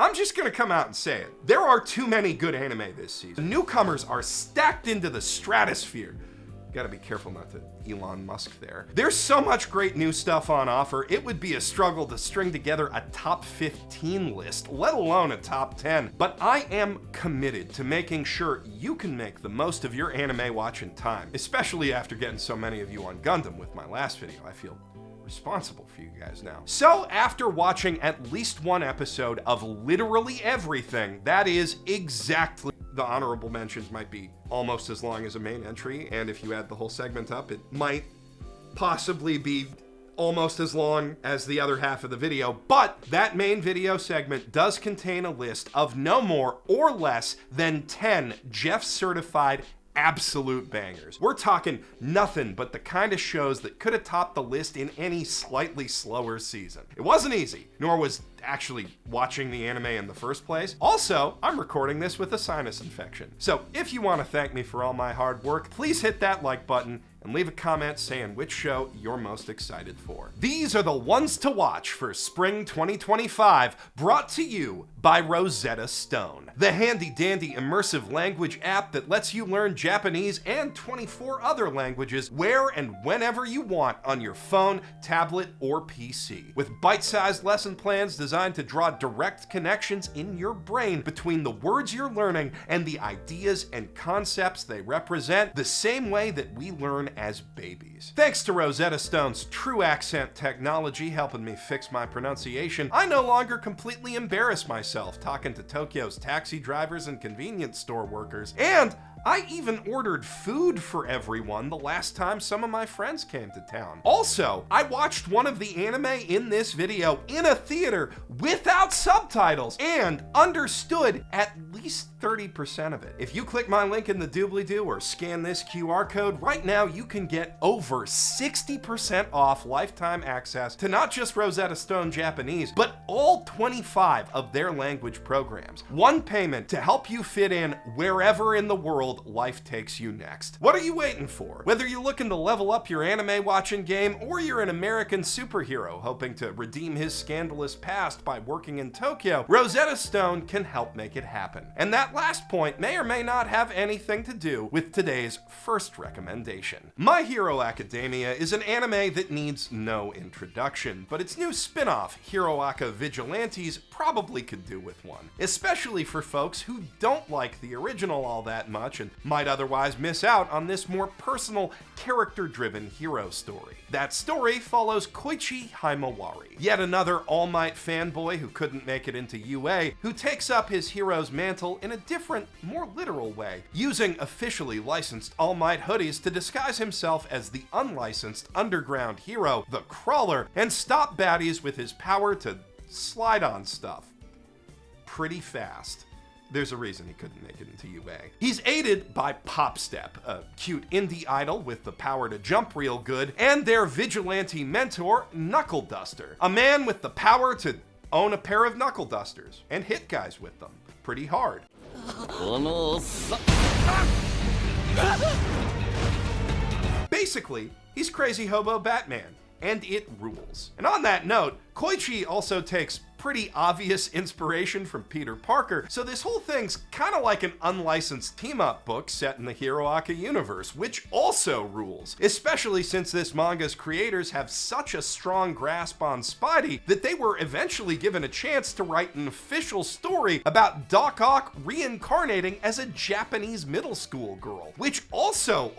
I'm just gonna come out and say it. There are too many good anime this season. The newcomers are stacked into the stratosphere. Gotta be careful not to Elon Musk there. There's so much great new stuff on offer, it would be a struggle to string together a top 15 list, let alone a top 10. But I am committed to making sure you can make the most of your anime watching time, especially after getting so many of you on Gundam with my last video. I feel responsible for you guys now. So after watching at least one episode of literally everything, that is exactly, the honorable mentions might be almost as long as a main entry, and if you add the whole segment up, it might possibly be almost as long as the other half of the video, but that main video segment does contain a list of no more or less than 10 Geoff certified absolute bangers. We're talking nothing but the kind of shows that could have topped the list in any slightly slower season. It wasn't easy, nor was actually watching the anime in the first place. Also, I'm recording this with a sinus infection. So if you want to thank me for all my hard work, please hit that like button and leave a comment saying which show you're most excited for. These are the ones to watch for spring 2025, brought to you by Rosetta Stone, the handy-dandy immersive language app that lets you learn Japanese and 24 other languages where and whenever you want on your phone, tablet, or PC. With bite-sized lesson plans designed to draw direct connections in your brain between the words you're learning and the ideas and concepts they represent, the same way that we learn as babies. Thanks to Rosetta Stone's true accent technology helping me fix my pronunciation, I no longer completely embarrass myself talking to Tokyo's taxi drivers and convenience store workers, and I even ordered food for everyone the last time some of my friends came to town. Also, I watched one of the anime in this video in a theater without subtitles and understood at least 30% of it. If you click my link in the doobly-doo or scan this QR code, right now you can get over 60% off lifetime access to not just Rosetta Stone Japanese, but all 25 of their language programs. One payment to help you fit in wherever in the world life takes you next. What are you waiting for? Whether you're looking to level up your anime watching game or you're an American superhero hoping to redeem his scandalous past by working in Tokyo, Rosetta Stone can help make it happen. And that last point may or may not have anything to do with today's first recommendation. My Hero Academia is an anime that needs no introduction, but its new spin-off, Hero Aka Vigilantes, probably could do with one, especially for folks who don't like the original all that much and might otherwise miss out on this more personal, character-driven hero story. That story follows Koichi Himawari, yet another All Might fanboy who couldn't make it into UA, who takes up his hero's mantle in a different, more literal way, using officially licensed All Might hoodies to disguise himself as the unlicensed underground hero, the Crawler, and stop baddies with his power to slide on stuff pretty fast. There's a reason he couldn't make it into UA. He's aided by Popstep, a cute indie idol with the power to jump real good, and their vigilante mentor, Knuckle Duster, a man with the power to own a pair of knuckle dusters and hit guys with them pretty hard. Basically, he's Crazy Hobo Batman, and it rules. And on that note, Koichi also takes pretty obvious inspiration from Peter Parker, so this whole thing's kind of like an unlicensed team-up book set in the Hero Aka universe, which also rules, especially since this manga's creators have such a strong grasp on Spidey that they were eventually given a chance to write an official story about Doc Ock reincarnating as a Japanese middle school girl, which also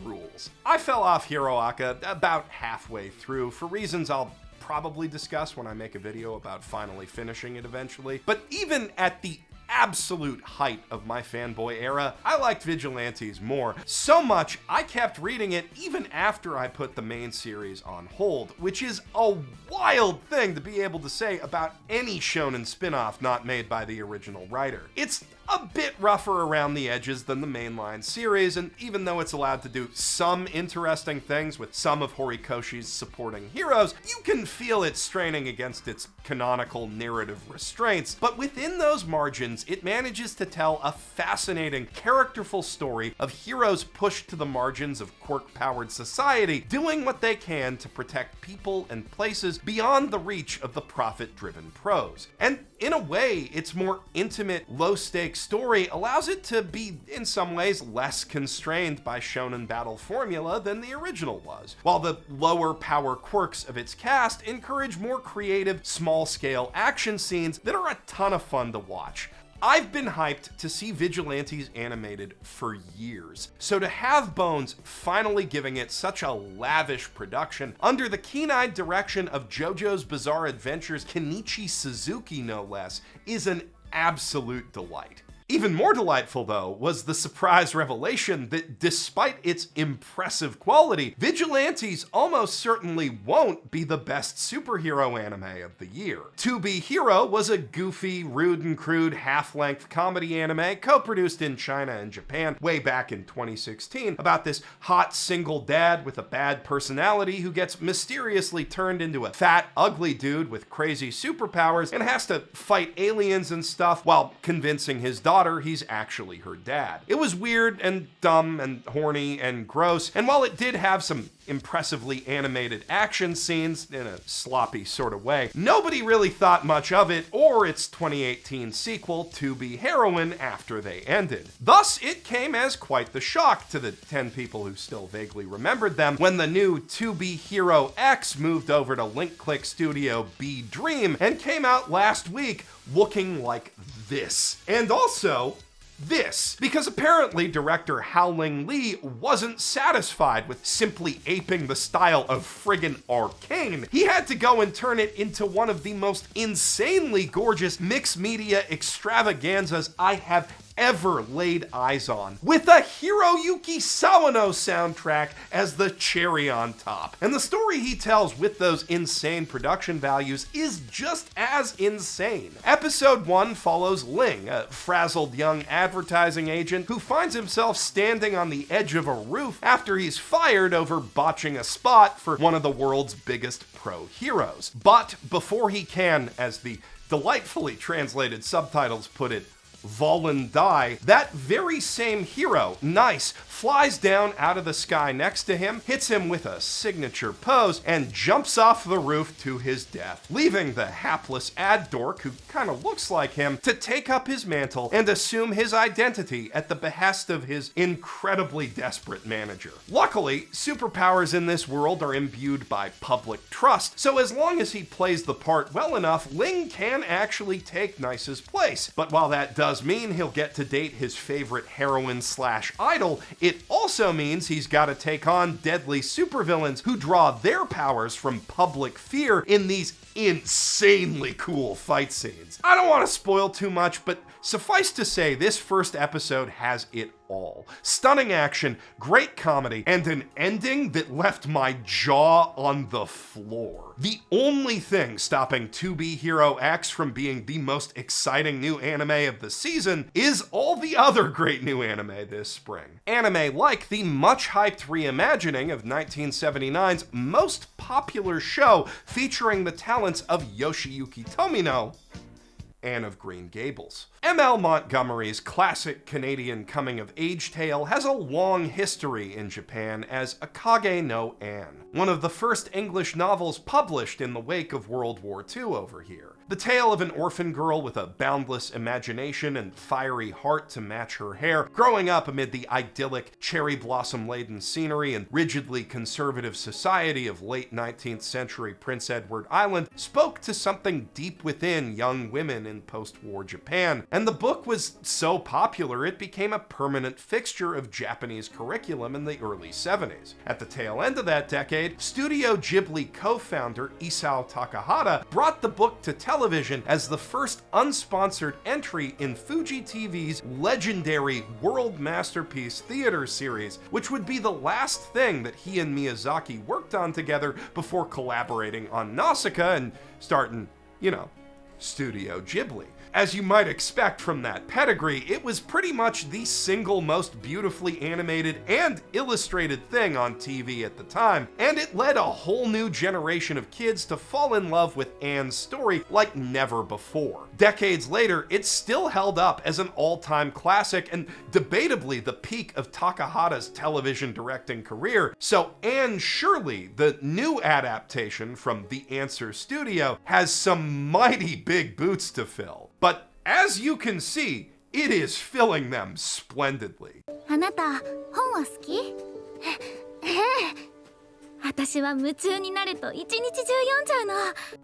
rules. I fell off Hero Aka about halfway through for reasons I'll probably discuss when I make a video about finally finishing it eventually. But even at the absolute height of my fanboy era, I liked Vigilantes more. So much, I kept reading it even after I put the main series on hold, which is a wild thing to be able to say about any shonen spin-off not made by the original writer. It's a bit rougher around the edges than the mainline series, and even though it's allowed to do some interesting things with some of Horikoshi's supporting heroes, you can feel it straining against its canonical narrative restraints. But within those margins, it manages to tell a fascinating, characterful story of heroes pushed to the margins of quirk-powered society, doing what they can to protect people and places beyond the reach of the profit-driven pros. And in a way, its more intimate, low-stakes story allows it to be, in some ways, less constrained by shonen battle formula than the original was, while the lower power quirks of its cast encourage more creative, small-scale action scenes that are a ton of fun to watch. I've been hyped to see Vigilantes animated for years, so to have Bones finally giving it such a lavish production under the keen-eyed direction of JoJo's Bizarre Adventures Kenichi Suzuki no less is an absolute delight. Even more delightful, though, was the surprise revelation that despite its impressive quality, Vigilantes almost certainly won't be the best superhero anime of the year. To Be Hero was a goofy, rude and crude half-length comedy anime co-produced in China and Japan way back in 2016 about this hot single dad with a bad personality who gets mysteriously turned into a fat, ugly dude with crazy superpowers and has to fight aliens and stuff while convincing his daughter he's actually her dad. It was weird and dumb and horny and gross, and while it did have some impressively animated action scenes in a sloppy sort of way, nobody really thought much of it or its 2018 sequel, To Be Heroine, after they ended. Thus, it came as quite the shock to the 10 people who still vaguely remembered them when the new To Be Hero X moved over to Link Click Studio B Dream and came out last week looking like this. And also, this, because apparently director Howling Lee wasn't satisfied with simply aping the style of friggin' Arcane. He had to go and turn it into one of the most insanely gorgeous mixed media extravaganzas I have ever laid eyes on, with a Hiroyuki Sawano soundtrack as the cherry on top. And the story he tells with those insane production values is just as insane. Episode 1 follows Ling, a frazzled young advertising agent who finds himself standing on the edge of a roof after he's fired over botching a spot for one of the world's biggest pro heroes. But before he can, as the delightfully translated subtitles put it, Volin die, that very same hero, Nice, flies down out of the sky next to him, hits him with a signature pose, and jumps off the roof to his death, leaving the hapless ad dork, who kind of looks like him, to take up his mantle and assume his identity at the behest of his incredibly desperate manager. Luckily, superpowers in this world are imbued by public trust, so as long as he plays the part well enough, Ling can actually take Nice's place. But while that does mean he'll get to date his favorite heroine/idol, it also means he's got to take on deadly supervillains who draw their powers from public fear in these insanely cool fight scenes. I don't want to spoil too much, but suffice to say, this first episode has it all. Stunning action, great comedy, and an ending that left my jaw on the floor. The only thing stopping To Be Hero X from being the most exciting new anime of the season is all the other great new anime this spring. Anime like the much-hyped reimagining of 1979's most popular show featuring the talents of Yoshiyuki Tomino and of Green Gables. M.L. Montgomery's classic Canadian coming-of-age tale has a long history in Japan as Akage no Anne, one of the first English novels published in the wake of World War II over here. The tale of an orphan girl with a boundless imagination and fiery heart to match her hair, growing up amid the idyllic, cherry blossom-laden scenery and rigidly conservative society of late 19th century Prince Edward Island, spoke to something deep within young women in post-war Japan, and the book was so popular it became a permanent fixture of Japanese curriculum in the early 70s. At the tail end of that decade, Studio Ghibli co-founder Isao Takahata brought the book to television as the first unsponsored entry in Fuji TV's legendary world masterpiece theater series, which would be the last thing that he and Miyazaki worked on together before collaborating on Nausicaa and starting, Studio Ghibli. As you might expect from that pedigree, it was pretty much the single most beautifully animated and illustrated thing on TV at the time, and it led a whole new generation of kids to fall in love with Anne's story like never before. Decades later, it's still held up as an all-time classic and debatably the peak of Takahata's television directing career, so Anne Shirley, the new adaptation from the Answer Studio, has some mighty big boots to fill. But as you can see, it is filling them splendidly. あなた、本は好き？私は夢中になると一日中読んじゃうの。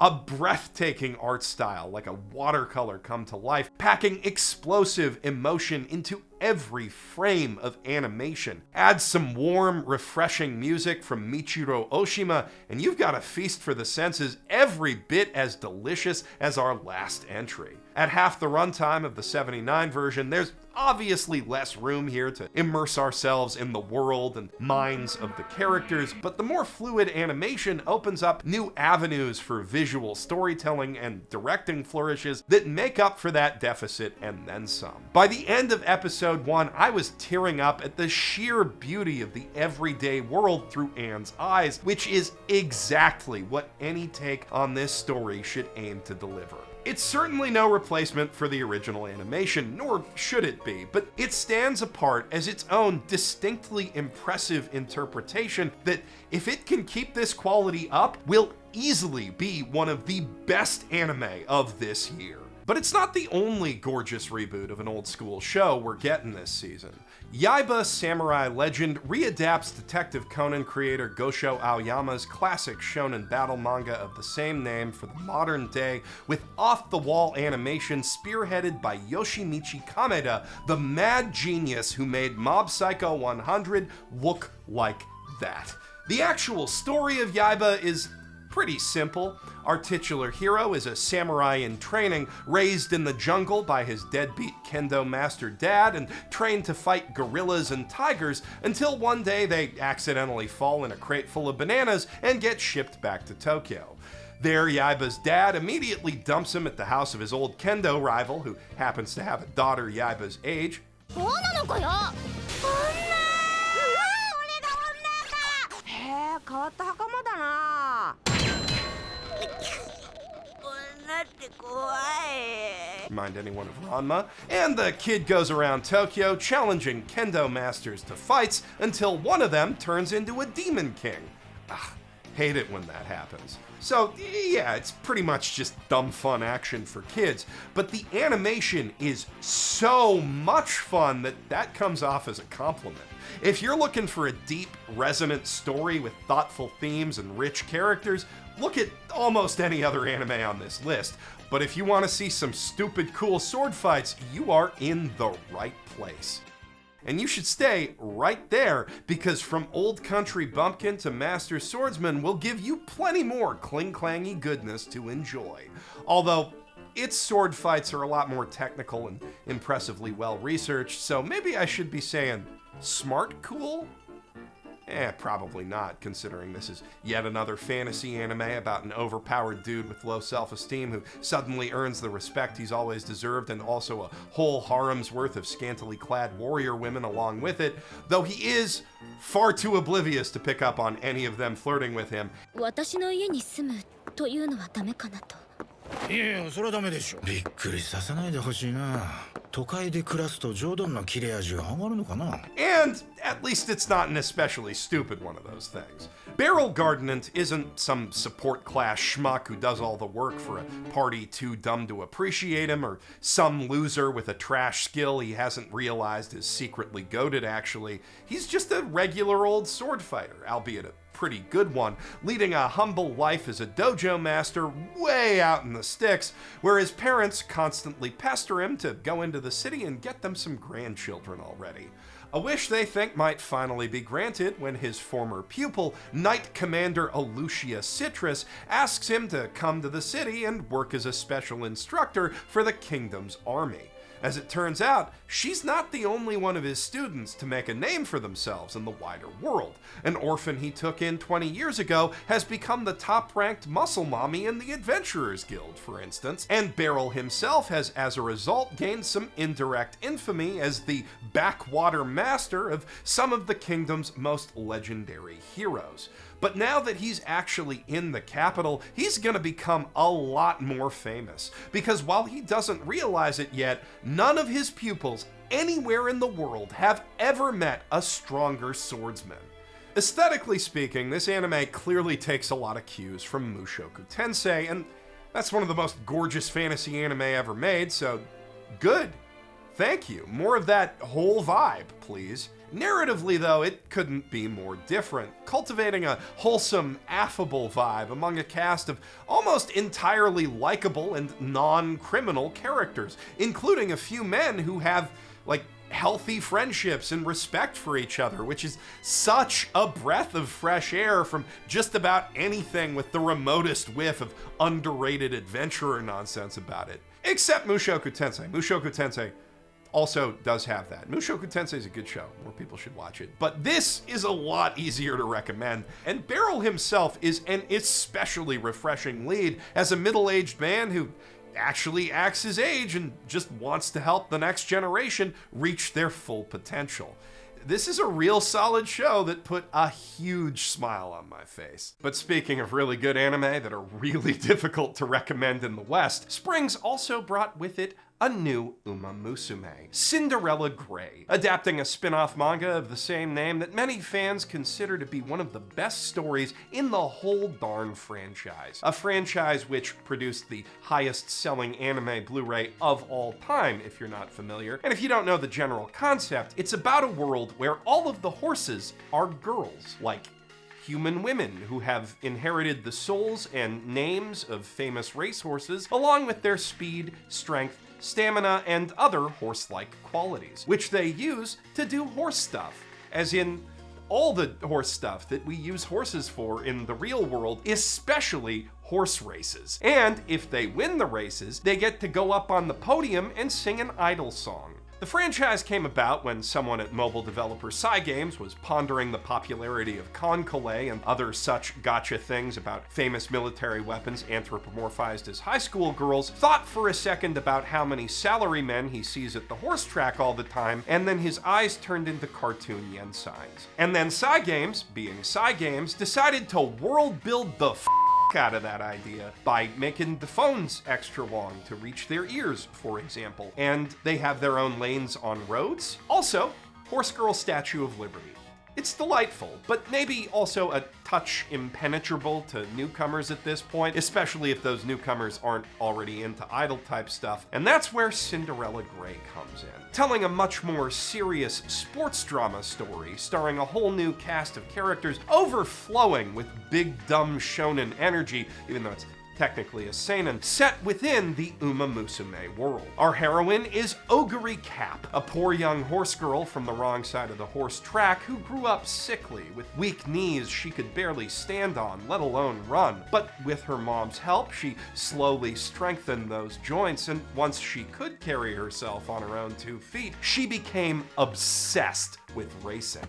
A breathtaking art style, like a watercolor come to life, packing explosive emotion into every frame of animation. Add some warm, refreshing music from Michiro Oshima, and you've got a feast for the senses every bit as delicious as our last entry. At half the runtime of the 79 version, there's obviously less room here to immerse ourselves in the world and minds of the characters, but the more fluid animation opens up new avenues for visual storytelling and directing flourishes that make up for that deficit and then some. By the end of episode 1, I was tearing up at the sheer beauty of the everyday world through Anne's eyes, which is exactly what any take on this story should aim to deliver. It's certainly no replacement for the original animation, nor should it be, but it stands apart as its own distinctly impressive interpretation that, if it can keep this quality up, will easily be one of the best anime of this year. But it's not the only gorgeous reboot of an old school show we're getting this season. Yaiba Samurai Legend readapts Detective Conan creator Gosho Aoyama's classic shonen battle manga of the same name for the modern day, with off-the-wall animation spearheaded by Yoshimichi Kameda, the mad genius who made Mob Psycho 100 look like that. The actual story of Yaiba is pretty simple. Our titular hero is a samurai in training, raised in the jungle by his deadbeat kendo master dad and trained to fight gorillas and tigers until one day they accidentally fall in a crate full of bananas and get shipped back to Tokyo. There, Yaiba's dad immediately dumps him at the house of his old kendo rival, who happens to have a daughter Yaiba's age. そうなのかよ。変わった袴だな。Remind anyone of Ranma, and the kid goes around Tokyo challenging kendo masters to fights until one of them turns into a demon king. Hate it when that happens. So yeah, it's pretty much just dumb fun action for kids, but the animation is so much fun that comes off as a compliment. If you're looking for a deep, resonant story with thoughtful themes and rich characters, look at almost any other anime on this list. But if you want to see some stupid cool sword fights, you are in the right place. And you should stay right there, because from Old Country Bumpkin to Master Swordsman will give you plenty more cling-clangy goodness to enjoy. Although, its sword fights are a lot more technical and impressively well-researched, so maybe I should be saying smart cool? Probably not, considering this is yet another fantasy anime about an overpowered dude with low self-esteem who suddenly earns the respect he's always deserved, and also a whole harem's worth of scantily clad warrior women along with it, though he is far too oblivious to pick up on any of them flirting with him. 私の家に住むというのはダメかなと。いや、それはダメでしょ。びっくりさせないでほしいな。都会で暮らすと冗談の切れ味が上がるのかな。And at least it's not an especially stupid one of those things. Beryl Gardnant isn't some support class schmuck who does all the work for a party too dumb to appreciate him, or some loser with a trash skill he hasn't realized is secretly goated actually. He's just a regular old sword fighter, albeit a pretty good one, leading a humble life as a dojo master way out in the sticks, where his parents constantly pester him to go into the city and get them some grandchildren already. A wish they think might finally be granted when his former pupil, Knight Commander Alucia Citrus, asks him to come to the city and work as a special instructor for the kingdom's army. As it turns out, she's not the only one of his students to make a name for themselves in the wider world. An orphan he took in 20 years ago has become the top-ranked muscle mommy in the Adventurers Guild, for instance, and Beryl himself has, as a result, gained some indirect infamy as the backwater master of some of the kingdom's most legendary heroes. But now that he's actually in the capital, he's gonna become a lot more famous. Because while he doesn't realize it yet, none of his pupils anywhere in the world have ever met a stronger swordsman. Aesthetically speaking, this anime clearly takes a lot of cues from Mushoku Tensei, and that's one of the most gorgeous fantasy anime ever made, so good. Thank you. More of that whole vibe, please. Narratively, though, it couldn't be more different, cultivating a wholesome, affable vibe among a cast of almost entirely likable and non-criminal characters, including a few men who have, healthy friendships and respect for each other, which is such a breath of fresh air from just about anything with the remotest whiff of underrated adventurer nonsense about it. Except Mushoku Tensei. Mushoku Tensei also does have that. Mushoku Tensei is a good show. More people should watch it. But this is a lot easier to recommend. And Beryl himself is an especially refreshing lead as a middle-aged man who actually acts his age and just wants to help the next generation reach their full potential. This is a real solid show that put a huge smile on my face. But speaking of really good anime that are really difficult to recommend in the West, Springs also brought with it a new Uma Musume, Cinderella Grey, adapting a spin-off manga of the same name that many fans consider to be one of the best stories in the whole darn franchise. A franchise which produced the highest-selling anime Blu-ray of all time, if you're not familiar. And if you don't know the general concept, it's about a world where all of the horses are girls, like human women who have inherited the souls and names of famous racehorses, along with their speed, strength, stamina, and other horse-like qualities, which they use to do horse stuff, as in all the horse stuff that we use horses for in the real world, especially horse races. And if they win the races, they get to go up on the podium and sing an idol song. The franchise came about when someone at mobile developer Cygames was pondering the popularity of Concole and other such gotcha things about famous military weapons anthropomorphized as high school girls, thought for a second about how many salarymen he sees at the horse track all the time, and then his eyes turned into cartoon yen signs. And then Cygames, being Cygames, decided to world build the out of that idea by making the phones extra long to reach their ears, for example. And they have their own lanes on roads. Also, Horse Girl Statue of Liberty. It's delightful, but maybe also a touch impenetrable to newcomers at this point, especially if those newcomers aren't already into idol-type stuff, and that's where Cinderella Grey comes in, telling a much more serious sports drama story starring a whole new cast of characters overflowing with big dumb shonen energy, even though it's technically a seinen, set within the Uma Musume world. Our heroine is Oguri Cap, a poor young horse girl from the wrong side of the horse track who grew up sickly, with weak knees she could barely stand on, let alone run. But with her mom's help, she slowly strengthened those joints, and once she could carry herself on her own 2 feet, she became obsessed with racing.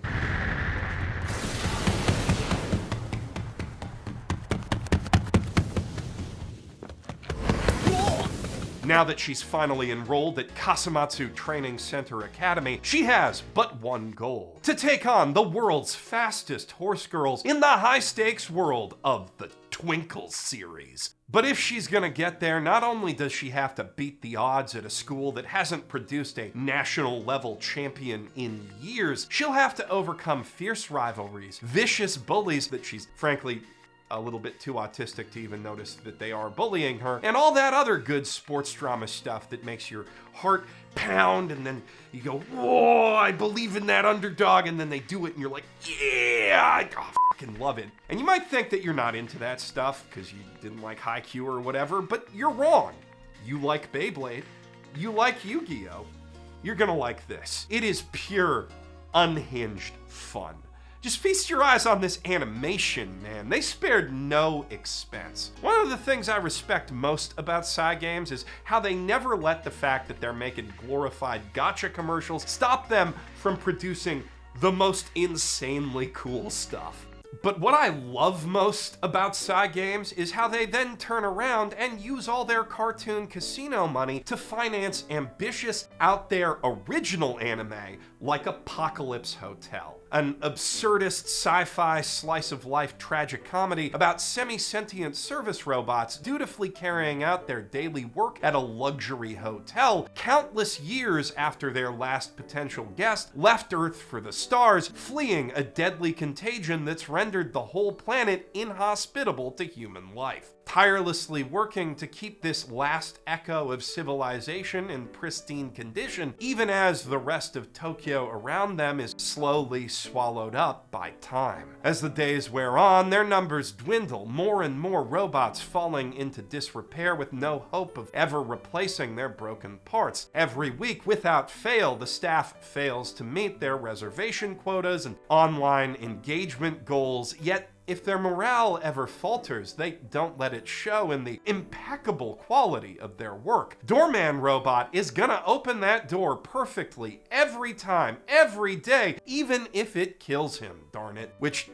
Now that she's finally enrolled at Kasumatsu Training Center Academy, she has but one goal: to take on the world's fastest horse girls in the high-stakes world of the Twinkle series. But if she's gonna get there, not only does she have to beat the odds at a school that hasn't produced a national-level champion in years, she'll have to overcome fierce rivalries, vicious bullies that she's frankly a little bit too autistic to even notice that they are bullying her, and all that other good sports drama stuff that makes your heart pound, and then you go, whoa, I believe in that underdog, and then they do it, and you're like, yeah, I fucking love it. And you might think that you're not into that stuff because you didn't like Haikyuu or whatever, but you're wrong. You like Beyblade, you like Yu-Gi-Oh, you're gonna like this. It is pure, unhinged fun. Just feast your eyes on this animation, man. They spared no expense. One of the things I respect most about Cygames is how they never let the fact that they're making glorified gacha commercials stop them from producing the most insanely cool stuff. But what I love most about Cygames is how they then turn around and use all their cartoon casino money to finance ambitious, out there original anime like Apocalypse Hotel, an absurdist sci-fi slice-of-life tragic comedy about semi-sentient service robots dutifully carrying out their daily work at a luxury hotel countless years after their last potential guest left Earth for the stars, fleeing a deadly contagion that's rendered the whole planet inhospitable to human life. Tirelessly working to keep this last echo of civilization in pristine condition, even as the rest of Tokyo around them is slowly swallowed up by time. As the days wear on, their numbers dwindle, more and more robots falling into disrepair with no hope of ever replacing their broken parts. Every week, without fail, the staff fails to meet their reservation quotas and online engagement goals, yet if their morale ever falters, they don't let it show in the impeccable quality of their work. Doorman Robot is gonna open that door perfectly every time, every day, even if it kills him, darn it, which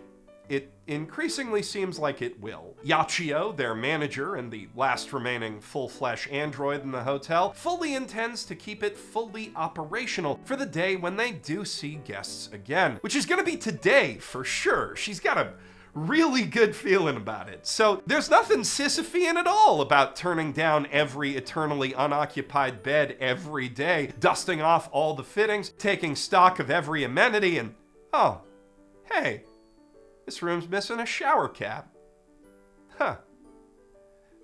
it increasingly seems like it will. Yachio, their manager and the last remaining full-flesh android in the hotel, fully intends to keep it fully operational for the day when they do see guests again, which is gonna be today for sure. She's got a really good feeling about it. So there's nothing Sisyphean at all about turning down every eternally unoccupied bed every day, dusting off all the fittings, taking stock of every amenity, and oh, hey, this room's missing a shower cap. Huh.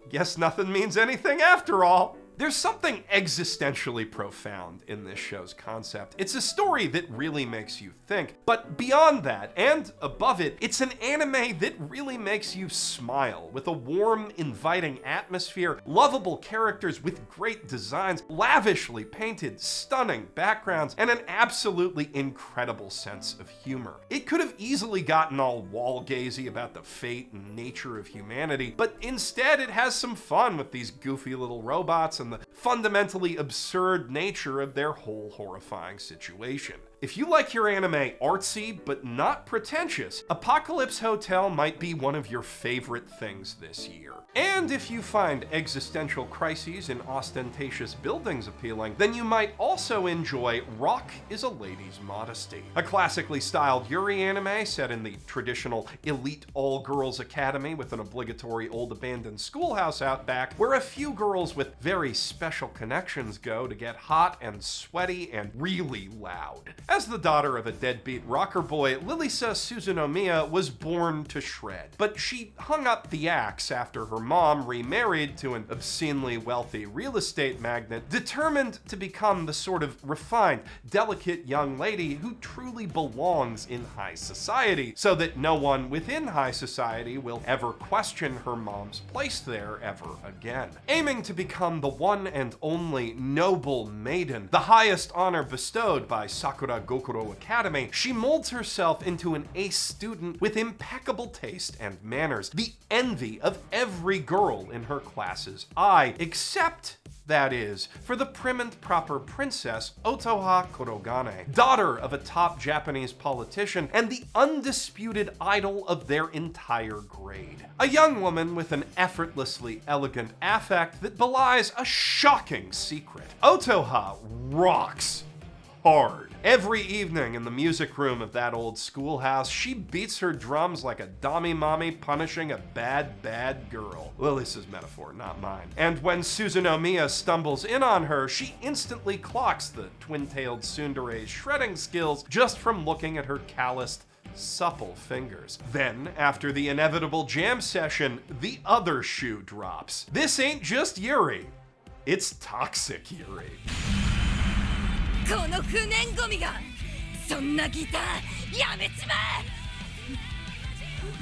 Guess nothing means anything after all. There's something existentially profound in this show's concept. It's a story that really makes you think. But beyond that, and above it, it's an anime that really makes you smile, with a warm, inviting atmosphere, lovable characters with great designs, lavishly painted, stunning backgrounds, and an absolutely incredible sense of humor. It could have easily gotten all wall-gazy about the fate and nature of humanity, but instead it has some fun with these goofy little robots and the fundamentally absurd nature of their whole horrifying situation. If you like your anime artsy but not pretentious, Apocalypse Hotel might be one of your favorite things this year. And if you find existential crises in ostentatious buildings appealing, then you might also enjoy Rock is a Lady's Modesty, a classically styled Yuri anime set in the traditional elite all-girls academy with an obligatory old abandoned schoolhouse out back, where a few girls with very special connections go to get hot and sweaty and really loud. As the daughter of a deadbeat rocker boy, Lilisa Suzunomiya was born to shred, but she hung up the axe after her mom remarried to an obscenely wealthy real estate magnate, determined to become the sort of refined, delicate young lady who truly belongs in high society, so that no one within high society will ever question her mom's place there ever again. Aiming to become the one and only noble maiden, the highest honor bestowed by Sakura Gokuro Academy, she molds herself into an ace student with impeccable taste and manners, the envy of every girl in her class's eye, except, that is, for the prim and proper princess Otoha Kurogane, daughter of a top Japanese politician and the undisputed idol of their entire grade. A young woman with an effortlessly elegant affect that belies a shocking secret. Otoha rocks hard. Every evening in the music room of that old schoolhouse, she beats her drums like a dummy mommy punishing a bad, bad girl. Lily's metaphor, not mine. And when Suzunomiya stumbles in on her, she instantly clocks the twin-tailed tsundere's shredding skills just from looking at her calloused, supple fingers. Then, after the inevitable jam session, the other shoe drops. This ain't just Yuri, it's toxic Yuri. この不燃ゴミがそんなギターやめちまえ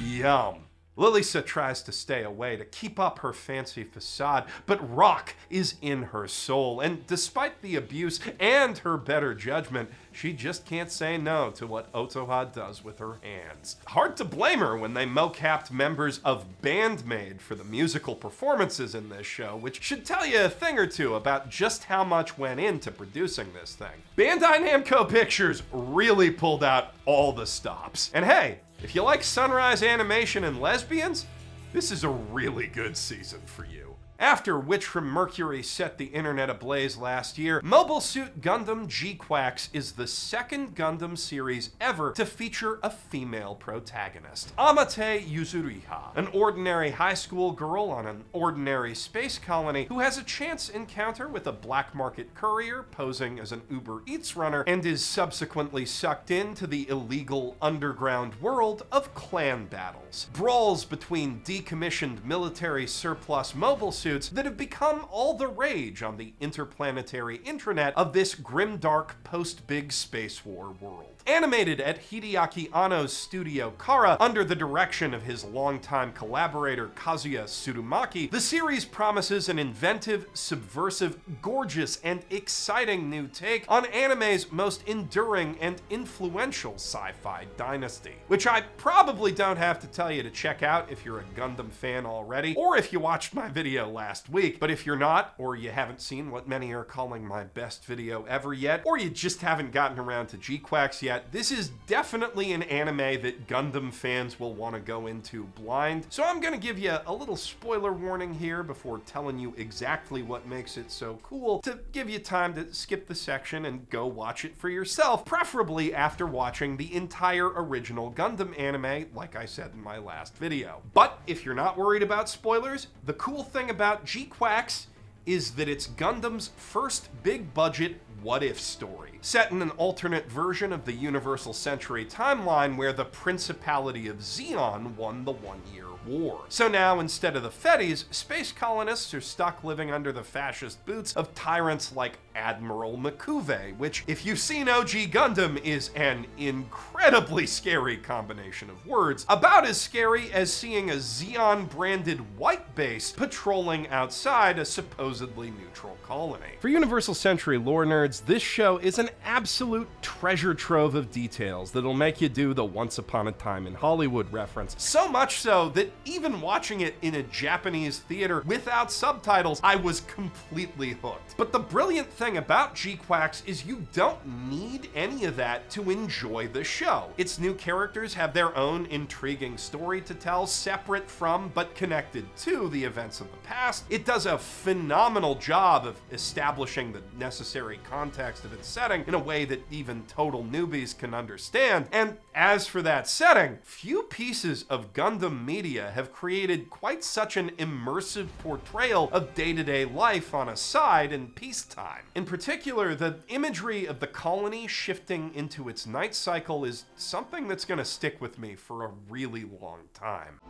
Yum. Lilisa tries to stay away to keep up her fancy facade, but rock is in her soul, and despite the abuse and her better judgment, she just can't say no to what Otoha does with her hands. Hard to blame her when they mocapped members of Bandmaid for the musical performances in this show, which should tell you a thing or two about just how much went into producing this thing. Bandai Namco Pictures really pulled out all the stops. And hey, if you like sunrise animation and lesbians, this is a really good season for you. After Witch from Mercury set the internet ablaze last year, Mobile Suit Gundam gee-quacks is the second Gundam series ever to feature a female protagonist. Amate Yuzuriha, an ordinary high school girl on an ordinary space colony who has a chance encounter with a black market courier posing as an Uber Eats runner and is subsequently sucked into the illegal underground world of clan battles. Brawls between decommissioned military surplus mobile suits that have become all the rage on the interplanetary intranet of this grimdark post-Big Space War world. Animated at Hideaki Anno's studio Char under the direction of his longtime collaborator Kazuya Tsurumaki, the series promises an inventive, subversive, gorgeous, and exciting new take on anime's most enduring and influential sci-fi dynasty, which I probably don't have to tell you to check out if you're a Gundam fan already, or if you watched my video last week. But if you're not, or you haven't seen what many are calling my best video ever yet, or you just haven't gotten around to gee-quacks yet, this is definitely an anime that Gundam fans will want to go into blind. So I'm gonna give you a little spoiler warning here before telling you exactly what makes it so cool, to give you time to skip the section and go watch it for yourself, preferably after watching the entire original Gundam anime, like I said in my last video. But if you're not worried about spoilers, the cool thing about gee-quacks is that it's Gundam's first big budget what-if story, set in an alternate version of the Universal Century timeline where the Principality of Zeon won the one-year war. So now, instead of the Fetties, space colonists are stuck living under the fascist boots of tyrants like Admiral Makuve, which, if you've seen OG Gundam, is an incredibly scary combination of words, about as scary as seeing a Zeon-branded white base patrolling outside a supposedly neutral colony. For Universal Century lore nerds, this show is an absolute treasure trove of details that'll make you do the Once Upon a Time in Hollywood reference. So much so that even watching it in a Japanese theater without subtitles, I was completely hooked. But the brilliant thing about gee-quacks is you don't need any of that to enjoy the show. Its new characters have their own intriguing story to tell, separate from but connected to the events of the past. It does a phenomenal job of establishing the necessary context of its setting in a way that even total newbies can understand. And as for that setting, few pieces of Gundam media have created quite such an immersive portrayal of day-to-day life on a side in peacetime. In particular, the imagery of the colony shifting into its night cycle is something that's gonna stick with me for a really long time.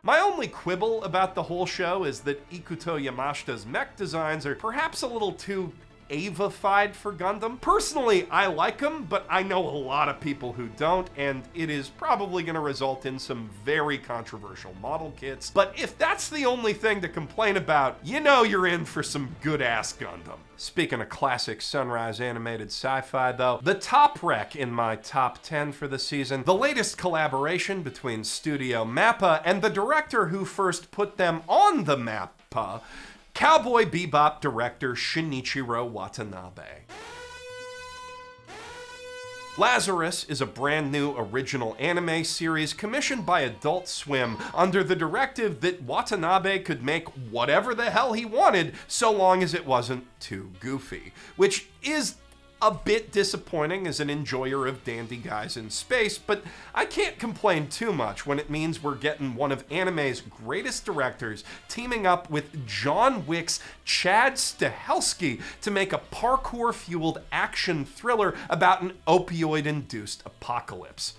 My only quibble about the whole show is that Ikuto Yamashita's mech designs are perhaps a little too Ava-fied for Gundam. Personally, I like them, but I know a lot of people who don't, and it is probably going to result in some very controversial model kits. But if that's the only thing to complain about, you know you're in for some good-ass Gundam. Speaking of classic Sunrise animated sci-fi though, the top rec in my top 10 for the season, the latest collaboration between Studio Mappa and the director who first put them on the Mappa, Cowboy Bebop director Shinichiro Watanabe. Lazarus is a brand new original anime series commissioned by Adult Swim under the directive that Watanabe could make whatever the hell he wanted so long as it wasn't too goofy, which is a bit disappointing as an enjoyer of dandy guys in space, but I can't complain too much when it means we're getting one of anime's greatest directors teaming up with John Wick's Chad Stahelski to make a parkour-fueled action thriller about an opioid-induced apocalypse.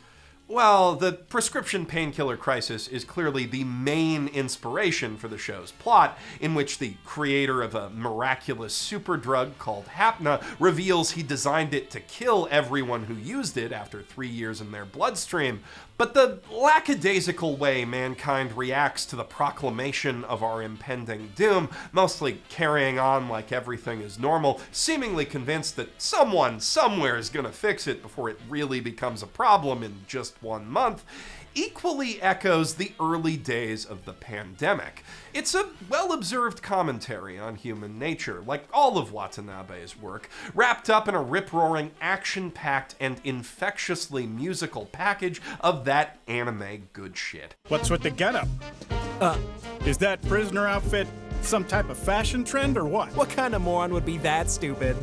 Well, the prescription painkiller crisis is clearly the main inspiration for the show's plot, in which the creator of a miraculous superdrug called Hapna reveals he designed it to kill everyone who used it after 3 years in their bloodstream. But the lackadaisical way mankind reacts to the proclamation of our impending doom, mostly carrying on like everything is normal, seemingly convinced that someone somewhere is gonna fix it before it really becomes a problem in just 1 month, equally echoes the early days of the pandemic. It's a well-observed commentary on human nature, like all of Watanabe's work, wrapped up in a rip-roaring, action-packed, and infectiously musical package of that anime good shit. What's with the getup? Is that prisoner outfit some type of fashion trend or what? What kind of moron would be that stupid?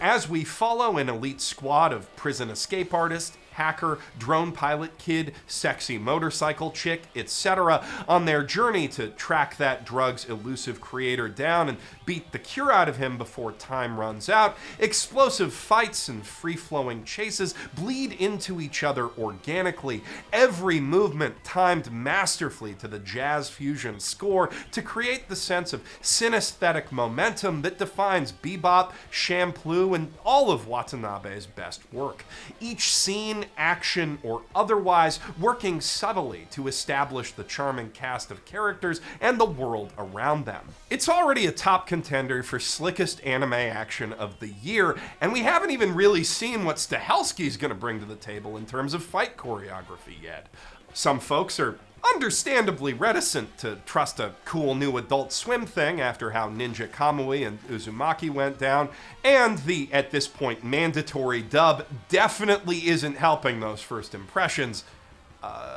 As we follow an elite squad of prison escape artists, hacker, drone pilot kid, sexy motorcycle chick, etc., on their journey to track that drug's elusive creator down and beat the cure out of him before time runs out, explosive fights and free-flowing chases bleed into each other organically, every movement timed masterfully to the jazz fusion score to create the sense of synesthetic momentum that defines bebop, shampoo, and all of Watanabe's best work. Each scene, action, or otherwise, working subtly to establish the charming cast of characters and the world around them. It's already a top contender for slickest anime action of the year, and we haven't even really seen what Stahelski's gonna bring to the table in terms of fight choreography yet. Some folks are understandably reticent to trust a cool new Adult Swim thing after how Ninja Kamui and Uzumaki went down, and the, at this point, mandatory dub definitely isn't helping those first impressions.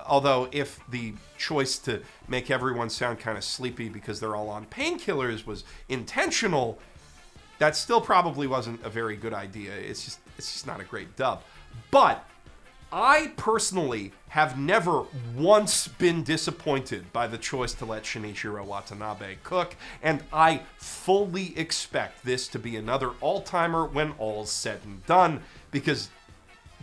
Although if the choice to make everyone sound kind of sleepy because they're all on painkillers was intentional, that still probably wasn't a very good idea. It's just not a great dub. But I personally have never once been disappointed by the choice to let Shinichiro Watanabe cook, and I fully expect this to be another all-timer when all's said and done, because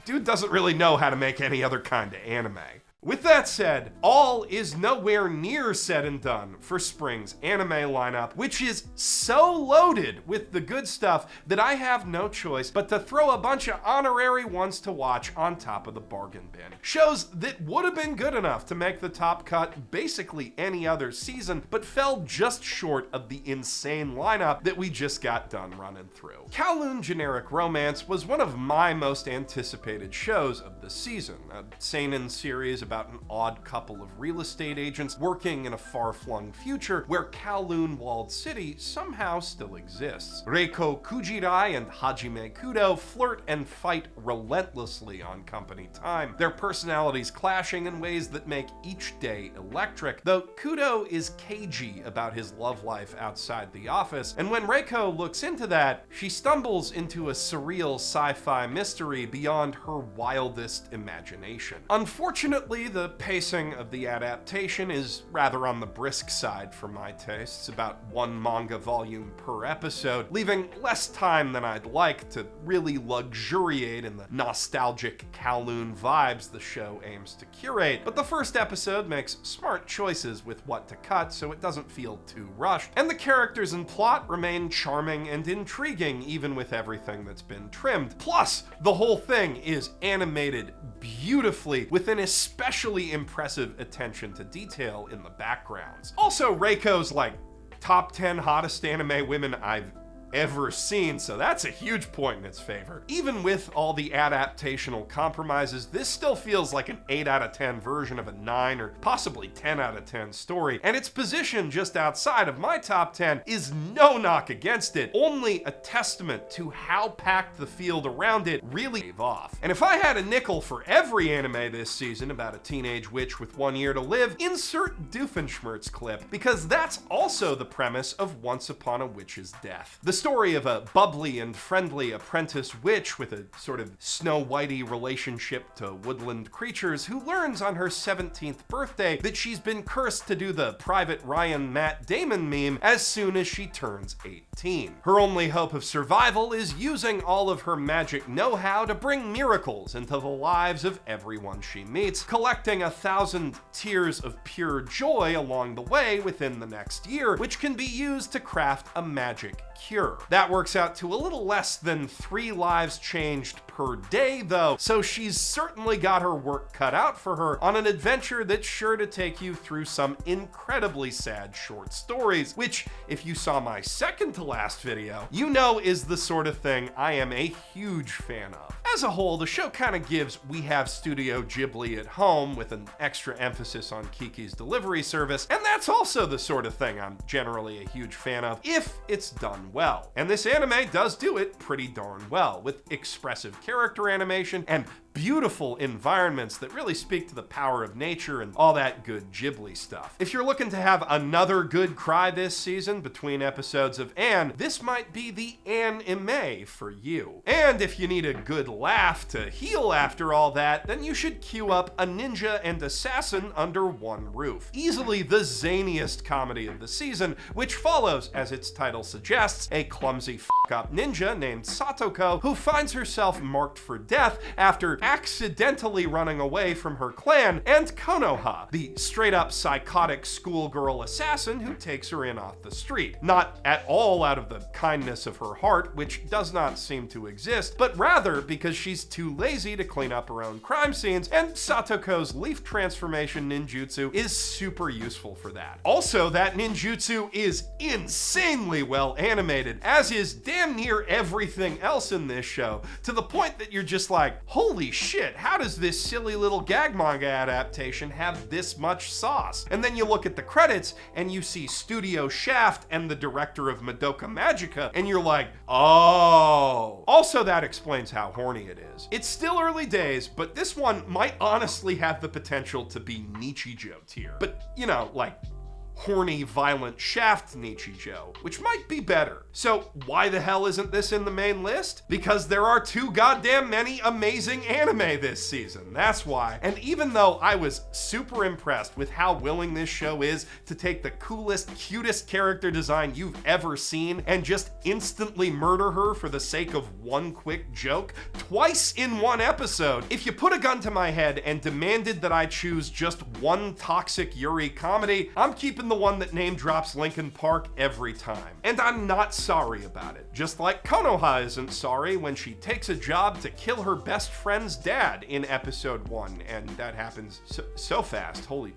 dude doesn't really know how to make any other kind of anime. With that said, all is nowhere near said and done for spring's anime lineup, which is so loaded with the good stuff that I have no choice but to throw a bunch of honorary ones to watch on top of the bargain bin. Shows that would have been good enough to make the top cut basically any other season, but fell just short of the insane lineup that we just got done running through. Kowloon Generic Romance was one of my most anticipated shows of the season, a seinen series about an odd couple of real estate agents working in a far-flung future where Kowloon Walled City somehow still exists. Reiko Kujirai and Hajime Kudo flirt and fight relentlessly on company time, their personalities clashing in ways that make each day electric, though Kudo is cagey about his love life outside the office, and when Reiko looks into that, she stumbles into a surreal sci-fi mystery beyond her wildest imagination. Unfortunately, the pacing of the adaptation is rather on the brisk side for my tastes, about one manga volume per episode, leaving less time than I'd like to really luxuriate in the nostalgic Kowloon vibes the show aims to curate. But the first episode makes smart choices with what to cut, so it doesn't feel too rushed, and the characters and plot remain charming and intriguing even with everything that's been trimmed. Plus, the whole thing is animated beautifully, with an especially impressive attention to detail in the backgrounds. Also, Reiko's like top 10 hottest anime women I've ever seen, so that's a huge point in its favor. Even with all the adaptational compromises, this still feels like an 8 out of 10 version of a 9 or possibly 10 out of 10 story, and its position just outside of my top 10 is no knock against it, only a testament to how packed the field around it really gave off. And if I had a nickel for every anime this season about a teenage witch with 1 year to live, insert Doofenshmirtz clip, because that's also the premise of Once Upon a Witch's Death. The story of a bubbly and friendly apprentice witch with a sort of Snow Whitey relationship to woodland creatures who learns on her 17th birthday that she's been cursed to do the Private Ryan Matt Damon meme as soon as she turns 18. Her only hope of survival is using all of her magic know-how to bring miracles into the lives of everyone she meets, collecting 1,000 tears of pure joy along the way within the next year, which can be used to craft a magic cure. That works out to a little less than 3 lives changed per day though, so she's certainly got her work cut out for her on an adventure that's sure to take you through some incredibly sad short stories, which, if you saw my second to last video, you know is the sort of thing I am a huge fan of. As a whole, the show kind of gives We Have Studio Ghibli at home with an extra emphasis on Kiki's delivery service, and that's also the sort of thing I'm generally a huge fan of if it's done well. And this anime does do it pretty darn well, with expressive character animation and beautiful environments that really speak to the power of nature and all that good Ghibli stuff. If you're looking to have another good cry this season between episodes of Anne, this might be the anime for you. And if you need a good laugh to heal after all that, then you should queue up A Ninja and Assassin Under One Roof. Easily the zaniest comedy of the season, which follows, as its title suggests, a clumsy f***up ninja named Satoko who finds herself marked for death after accidentally running away from her clan, and Konoha, the straight-up psychotic schoolgirl assassin who takes her in off the street. Not at all out of the kindness of her heart, which does not seem to exist, but rather because she's too lazy to clean up her own crime scenes, and Satoko's leaf transformation ninjutsu is super useful for that. Also, that ninjutsu is insanely well animated, as is damn near everything else in this show, to the point that you're just like, holy shit, how does this silly little gag manga adaptation have this much sauce? And then you look at the credits and you see Studio Shaft and the director of Madoka Magica, and you're like, oh. Also, that explains how horny it is. It's still early days, but this one might honestly have the potential to be Nin-chijoh tier. But, you know, like, horny, violent Shaft Nin-chijoh, which might be better. So why the hell isn't this in the main list? Because there are too goddamn many amazing anime this season, that's why. And even though I was super impressed with how willing this show is to take the coolest, cutest character design you've ever seen and just instantly murder her for the sake of one quick joke, twice in one episode, if you put a gun to my head and demanded that I choose just one toxic Yuri comedy, I'm keeping the one that name drops Linkin Park every time. And I'm not sorry about it. Just like Konoha isn't sorry when she takes a job to kill her best friend's dad in episode 1, and that happens so fast. Holy,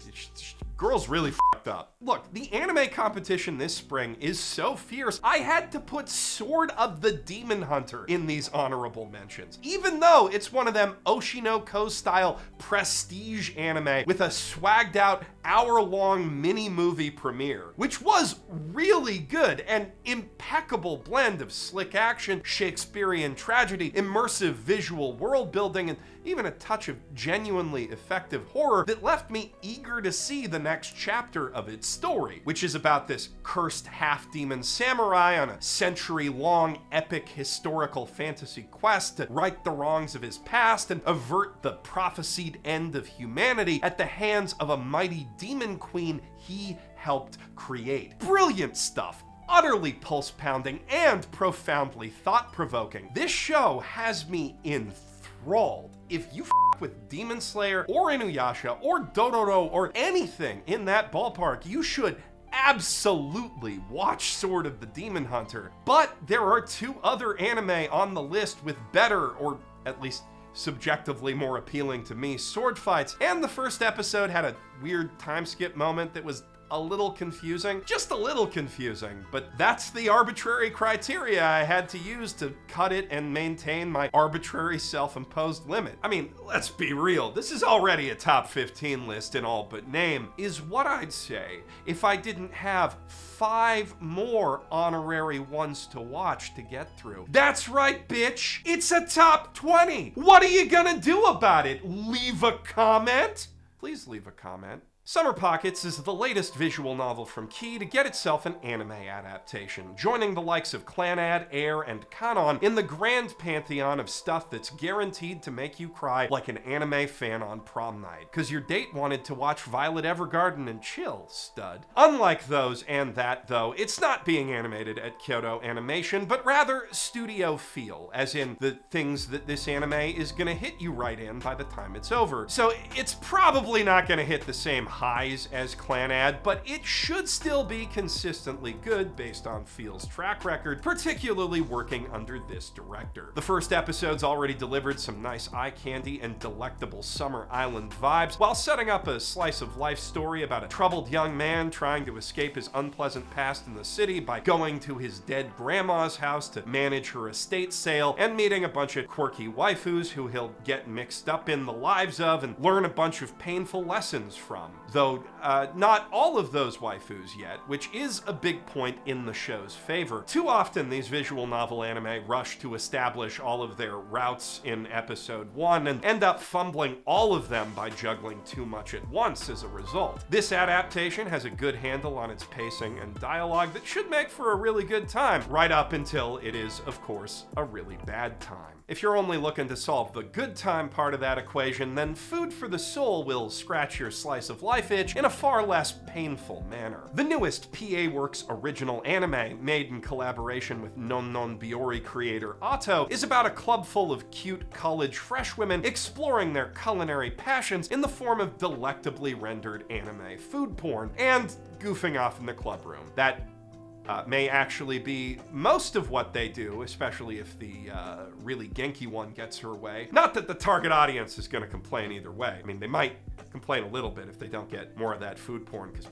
girl's really f***ed up. Look, the anime competition this spring is so fierce, I had to put Sword of the Demon Hunter in these honorable mentions, even though it's one of them Oshinoko style prestige anime with a swagged out hour-long mini-movie premiere, which was really good, an impeccable blend of slick action, Shakespearean tragedy, immersive visual world building, and even a touch of genuinely effective horror that left me eager to see the next chapter of its story, which is about this cursed half-demon samurai on a century-long epic historical fantasy quest to right the wrongs of his past and avert the prophesied end of humanity at the hands of a mighty demon queen he helped create. Brilliant stuff. Utterly pulse-pounding and profoundly thought-provoking. This show has me enthralled. If you f*** with Demon Slayer or Inuyasha or Dororo or anything in that ballpark, you should absolutely watch Sword of the Demon Hunter. But there are 2 other anime on the list with better, or at least subjectively more appealing to me, sword fights, and the first episode had a weird time skip moment that was a little confusing, just a little confusing, but that's the arbitrary criteria I had to use to cut it and maintain my arbitrary self-imposed limit. I mean, let's be real, this is already a top 15 list in all but name, is what I'd say if I didn't have 5 more honorary ones to watch to get through. That's right, bitch, it's a top 20. What are you gonna do about it? Leave a comment? Please leave a comment. Summer Pockets is the latest visual novel from G.E.D to get itself an anime adaptation, joining the likes of Clannad, Air, and Kanon in the grand pantheon of stuff that's guaranteed to make you cry like an anime fan on prom night, cause your date wanted to watch Violet Evergarden and chill, stud. Unlike those and that, though, it's not being animated at Kyoto Animation, but rather studio feel, as in the things that this anime is gonna hit you right in by the time it's over. So it's probably not gonna hit the same highs as Clannad, but it should still be consistently good based on Feel's track record, particularly working under this director. The first episode's already delivered some nice eye candy and delectable summer island vibes, while setting up a slice of life story about a troubled young man trying to escape his unpleasant past in the city by going to his dead grandma's house to manage her estate sale and meeting a bunch of quirky waifus who he'll get mixed up in the lives of and learn a bunch of painful lessons from. Though not all of those waifus yet, which is a big point in the show's favor. Too often these visual novel anime rush to establish all of their routes in episode 1 and end up fumbling all of them by juggling too much at once as a result. This adaptation has a good handle on its pacing and dialogue that should make for a really good time, right up until it is, of course, a really bad time. If you're only looking to solve the good time part of that equation, then Food for the Soul will scratch your slice of life itch in a far less painful manner. The newest PA Works original anime, made in collaboration with Non Non Biyori creator Otoha, is about a club full of cute college fresh women exploring their culinary passions in the form of delectably rendered anime food porn, and goofing off in the club room. That may actually be most of what they do, especially if the really Genki one gets her way. Not that the target audience is gonna complain either way. I mean, they might complain a little bit if they don't get more of that food porn, because,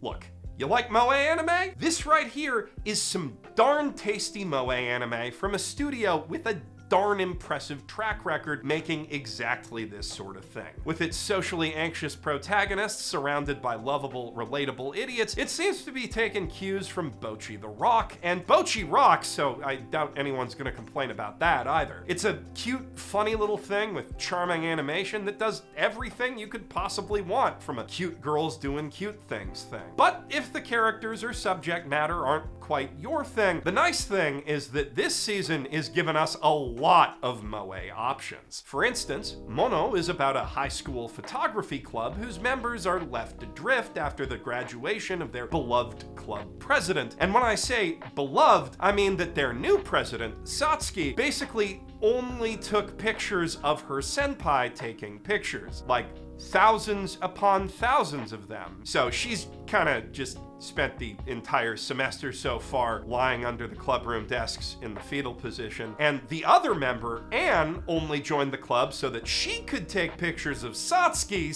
look, you like moe anime? This right here is some darn tasty moe anime from a studio with a darn impressive track record making exactly this sort of thing. With its socially anxious protagonists surrounded by lovable, relatable idiots, it seems to be taking cues from Bocchi the Rock, and Bocchi rocks, so I doubt anyone's gonna complain about that either. It's a cute, funny little thing with charming animation that does everything you could possibly want from a cute girls doing cute things thing. But if the characters or subject matter aren't quite your thing, the nice thing is that this season is giving us a lot of moe options. For instance, Mono is about a high school photography club whose members are left adrift after the graduation of their beloved club president. And when I say beloved, I mean that their new president, Satsuki, basically only took pictures of her senpai taking pictures, like thousands upon thousands of them. So she's kind of just spent the entire semester so far lying under the clubroom desks in the fetal position. And the other member, Anne, only joined the club so that she could take pictures of Satsuki,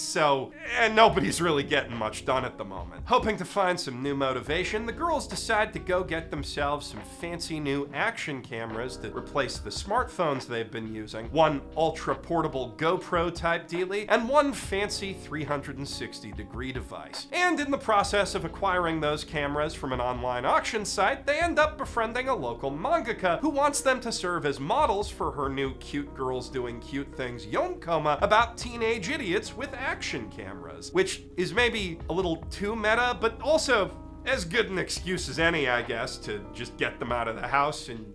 and nobody's really getting much done at the moment. Hoping to find some new motivation, the girls decide to go get themselves some fancy new action cameras to replace the smartphones they've been using, one ultra-portable GoPro type dealie, and one fancy 360-degree device. And in the process of acquiring those cameras from an online auction site, they end up befriending a local mangaka who wants them to serve as models for her new Cute Girls Doing Cute Things yonkoma about teenage idiots with action cameras, which is maybe a little too meta, but also as good an excuse as any, I guess, to just get them out of the house and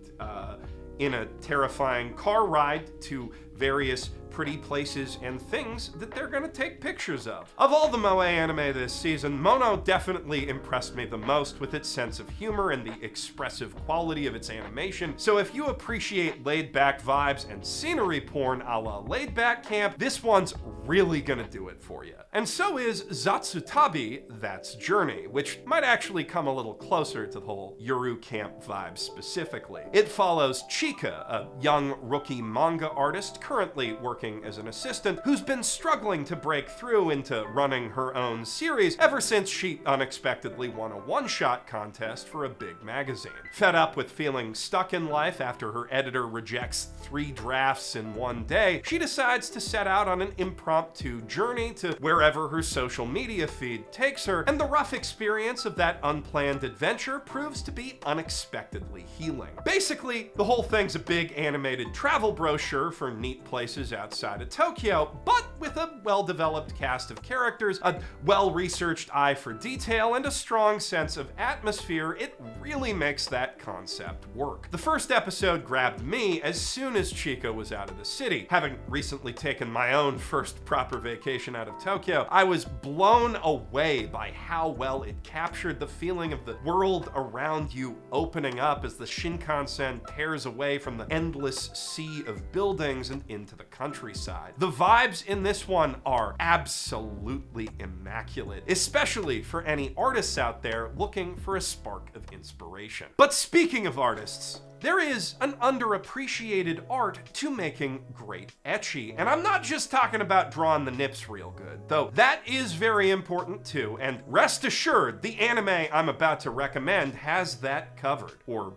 in a terrifying car ride to various pretty places and things that they're gonna take pictures of. Of all the moe anime this season, Mono definitely impressed me the most with its sense of humor and the expressive quality of its animation. So if you appreciate laid-back vibes and scenery porn a la Laid-Back Camp, this one's really gonna do it for you. And so is Zatsutabi, That's Journey, which might actually come a little closer to the whole Yuru Camp vibe specifically. It follows Chika, a young rookie manga artist currently working as an assistant who's been struggling to break through into running her own series ever since she unexpectedly won a one-shot contest for a big magazine. Fed up with feeling stuck in life after her editor rejects 3 drafts in one day, she decides to set out on an impromptu journey to wherever her social media feed takes her, and the rough experience of that unplanned adventure proves to be unexpectedly healing. Basically, the whole thing's a big animated travel brochure for neat neat places outside of Tokyo, but with a well-developed cast of characters, a well-researched eye for detail, and a strong sense of atmosphere, it really makes that concept work. The first episode grabbed me as soon as Chico was out of the city. Having recently taken my own first proper vacation out of Tokyo, I was blown away by how well it captured the feeling of the world around you opening up as the Shinkansen tears away from the endless sea of buildings and into the countryside. The vibes in this one are absolutely immaculate, especially for any artists out there looking for a spark of inspiration. But speaking of artists, there is an underappreciated art to making great ecchi. And I'm not just talking about drawing the nips real good, though that is very important too. And rest assured, the anime I'm about to recommend has that covered. Or,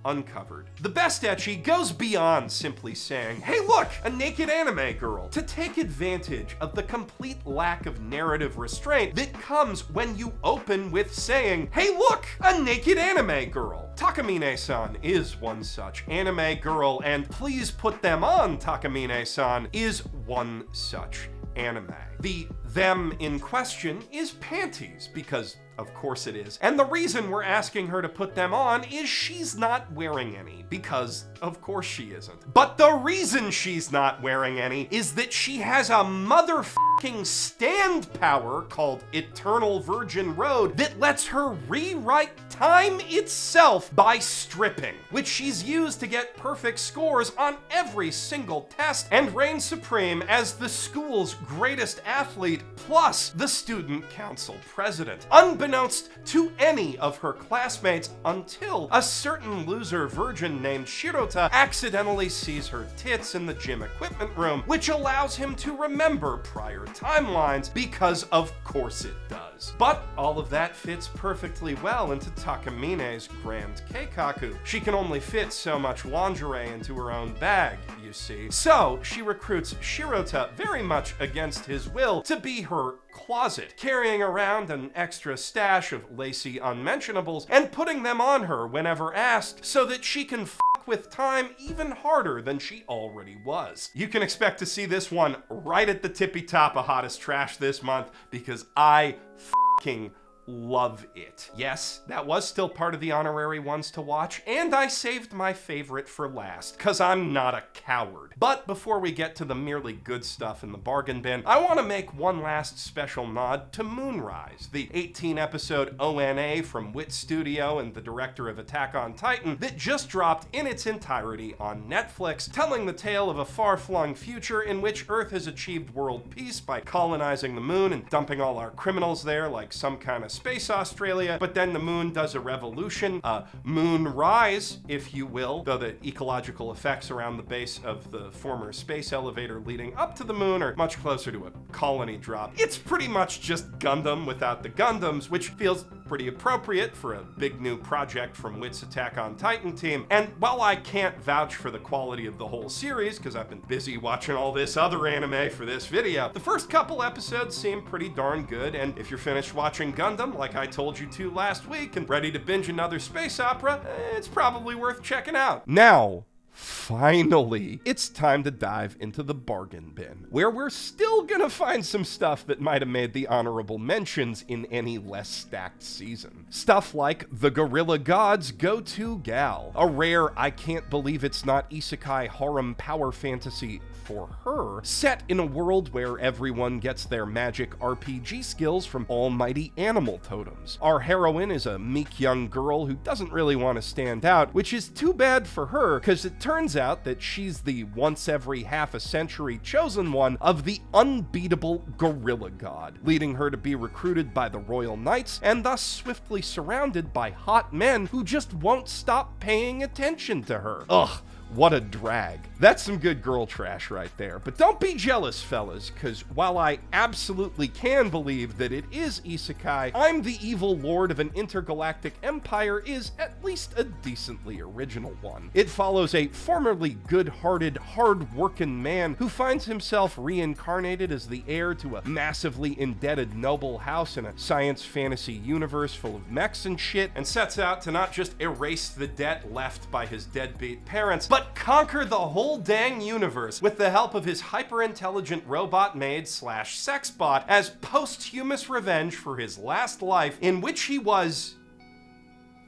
uncovered. The best ecchi goes beyond simply saying, hey look, a naked anime girl, to take advantage of the complete lack of narrative restraint that comes when you open with saying, hey look, a naked anime girl. Takamine-san is one such anime girl, and Please Put Them On, Takamine-san is one such anime. The them in question is panties, because of course it is. And the reason we're asking her to put them on is she's not wearing any, because of course she isn't. But the reason she's not wearing any is that she has a motherfucking stand power called Eternal Virgin Road that lets her rewrite time itself by stripping, which she's used to get perfect scores on every single test and reign supreme as the school's greatest athlete plus the student council president, unbeknownst to any of her classmates until a certain loser virgin named Shirota accidentally sees her tits in the gym equipment room, which allows him to remember prior timelines, because of course it does. But all of that fits perfectly well into Takamine's grand keikaku. She can only fit so much lingerie into her own bag, you see. So she recruits Shirota, very much against his will, to be her closet, carrying around an extra stash of lacy unmentionables and putting them on her whenever asked so that she can with time even harder than she already was. You can expect to see this one right at the tippy top of hottest trash this month, because I f***ing love it. Yes, that was still part of the honorary ones to watch, and I saved my favorite for last, cause I'm not a coward. But before we get to the merely good stuff in the bargain bin, I want to make one last special nod to Moonrise, the 18-episode ONA from Wit Studio and the director of Attack on Titan that just dropped in its entirety on Netflix, telling the tale of a far-flung future in which Earth has achieved world peace by colonizing the moon and dumping all our criminals there like some kind of Space Australia, but then the moon does a revolution, moonrise, if you will, though the ecological effects around the base of the former space elevator leading up to the moon are much closer to a colony drop. It's pretty much just Gundam without the Gundams, which feels pretty appropriate for a big new project from Wit's Attack on Titan team. And while I can't vouch for the quality of the whole series, because I've been busy watching all this other anime for this video, the first couple episodes seem pretty darn good, and if you're finished watching Gundam, like I told you to last week, and ready to binge another space opera, it's probably worth checking out. Now, finally, it's time to dive into the bargain bin, where we're still gonna find some stuff that might have made the honorable mentions in any less stacked season. Stuff like the Gorilla God's Go-To Gal, a rare I can't believe it's not isekai harem power fantasy for her, set in a world where everyone gets their magic RPG skills from almighty animal totems. Our heroine is a meek young girl who doesn't really want to stand out, which is too bad for her, because it turns out that she's the once every half a century chosen one of the unbeatable Gorilla God, leading her to be recruited by the Royal Knights and thus swiftly surrounded by hot men who just won't stop paying attention to her. Ugh. What a drag. That's some good girl trash right there. But don't be jealous, fellas, because while I absolutely can believe that it is isekai, I'm the evil lord of an intergalactic empire is at least a decently original one. It follows a formerly good-hearted, hard-working man who finds himself reincarnated as the heir to a massively indebted noble house in a science fantasy universe full of mechs and shit, and sets out to not just erase the debt left by his deadbeat parents, but but conquer the whole dang universe with the help of his hyper-intelligent robot maid slash sex bot as posthumous revenge for his last life in which he was...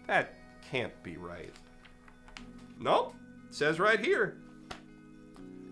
That can't be right. Nope, it says right here.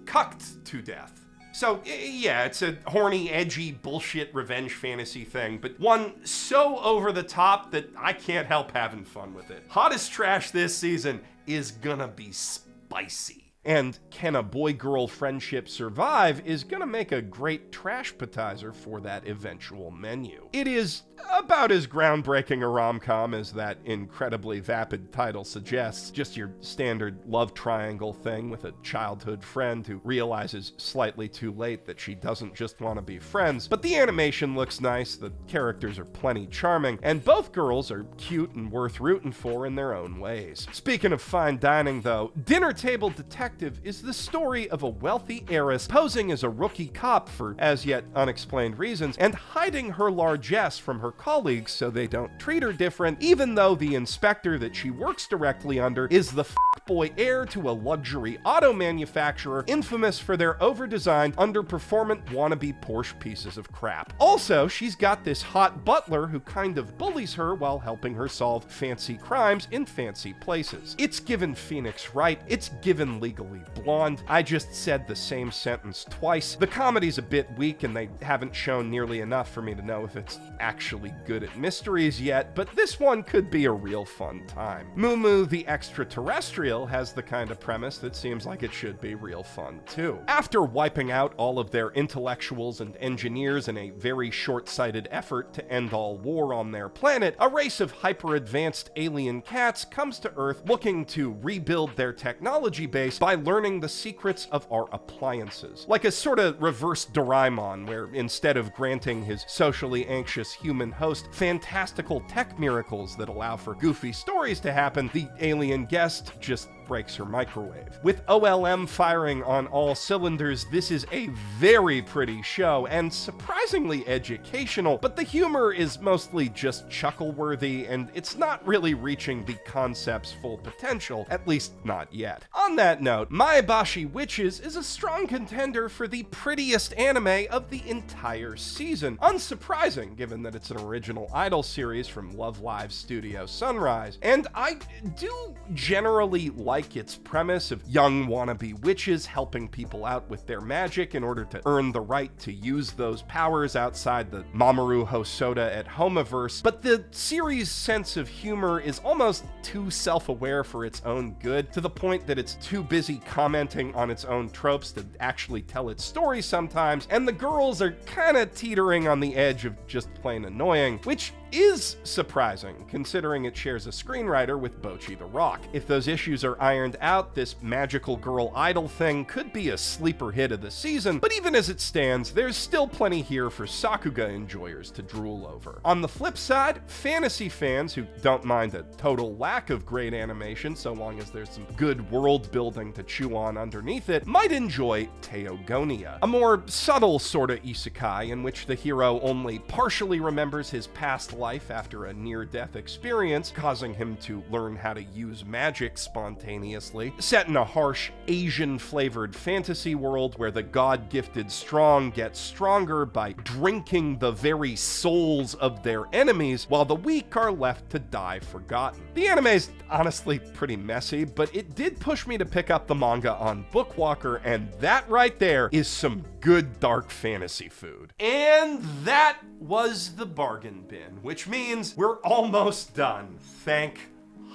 Cucked to death. So, yeah, it's a horny, edgy, bullshit revenge fantasy thing, but one so over the top that I can't help having fun with it. Hottest trash this season is gonna be spicy. And can a boy-girl friendship survive is gonna make a great trashpetizer for that eventual menu. It is about as groundbreaking a rom-com as that incredibly vapid title suggests. Just your standard love triangle thing with a childhood friend who realizes slightly too late that she doesn't just want to be friends. But the animation looks nice, the characters are plenty charming, and both girls are cute and worth rooting for in their own ways. Speaking of fine dining though, Dinner Table Detective is the story of a wealthy heiress posing as a rookie cop for as yet unexplained reasons and hiding her largesse from her colleagues so they don't treat her different, even though the inspector that she works directly under is the fuckboy heir to a luxury auto manufacturer infamous for their over-designed, underperformant wannabe Porsche pieces of crap. Also, she's got this hot butler who kind of bullies her while helping her solve fancy crimes in fancy places. It's given Phoenix Wright, it's given Legally Blonde. I just said the same sentence twice. The comedy's a bit weak and they haven't shown nearly enough for me to know if it's actually good at mysteries yet, but this one could be a real fun time. Moo Moo the Extraterrestrial has the kind of premise that seems like it should be real fun too. After wiping out all of their intellectuals and engineers in a very short-sighted effort to end all war on their planet, a race of hyper-advanced alien cats comes to Earth looking to rebuild their technology base by learning the secrets of our appliances. Like a sort of reverse Doraemon, where instead of granting his socially anxious human host fantastical tech miracles that allow for goofy stories to happen, the alien guest just breaks her microwave. With OLM firing on all cylinders, this is a very pretty show and surprisingly educational, but the humor is mostly just chuckle-worthy and it's not really reaching the concept's full potential, at least not yet. On that note, Maebashi Witches is a strong contender for the prettiest anime of the entire season. Unsurprising, given that it's an original idol series from Love Live Studio Sunrise. And I do generally like its premise of young wannabe witches helping people out with their magic in order to earn the right to use those powers outside the Mamoru Hosoda at Homeverse, but the series' sense of humor is almost too self-aware for its own good, to the point that it's too busy commenting on its own tropes to actually tell its story sometimes, and the girls are kinda teetering on the edge of just plain annoying, which is surprising, considering it shares a screenwriter with Bocchi the Rock. If those issues are ironed out, this magical girl idol thing could be a sleeper hit of the season, but even as it stands, there's still plenty here for Sakuga enjoyers to drool over. On the flip side, fantasy fans who don't mind a total lack of great animation so long as there's some good world building to chew on underneath it, might enjoy Theogonia, a more subtle sort of isekai in which the hero only partially remembers his past life after a near-death experience, causing him to learn how to use magic spontaneously. Set in a harsh, Asian-flavored fantasy world where the god-gifted strong get stronger by drinking the very souls of their enemies, while the weak are left to die forgotten. The anime's honestly pretty messy, but it did push me to pick up the manga on Bookwalker, and that right there is some good dark fantasy food. And that was the bargain bin, which means we're almost done. Thank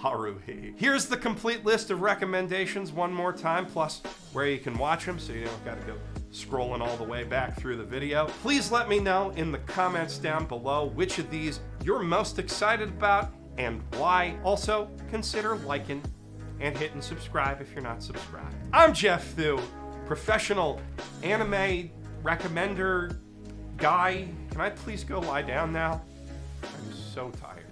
Haruhi. Here's the complete list of recommendations one more time, plus where you can watch them so you don't gotta go scrolling all the way back through the video. Please let me know in the comments down below which of these you're most excited about and why. Also, consider liking and hitting subscribe if you're not subscribed. I'm Geoff Thew, professional anime recommender guy. Can I please go lie down now? I'm so tired.